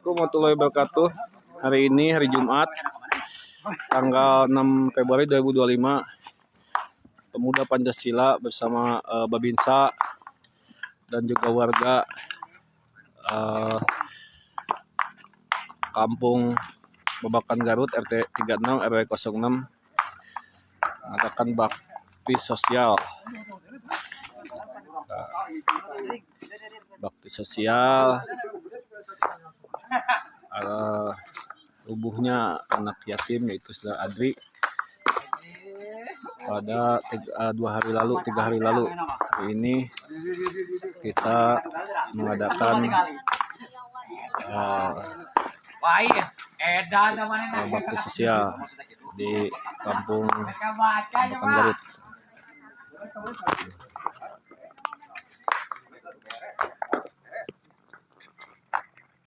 Assalamualaikum warahmatullahi wabarakatuh. Hari ini hari Jumat, tanggal 6 Februari 2025. Pemuda Pancasila bersama Babinsa dan juga warga Kampung Babakan Garut RT 36 RW 06 mengadakan bakti sosial. Bakti sosial rubuhnya anak yatim yaitu saudara Adri pada 3 hari lalu. Hari ini kita mengadakan bakti sosial di Kampung Babakan Garut.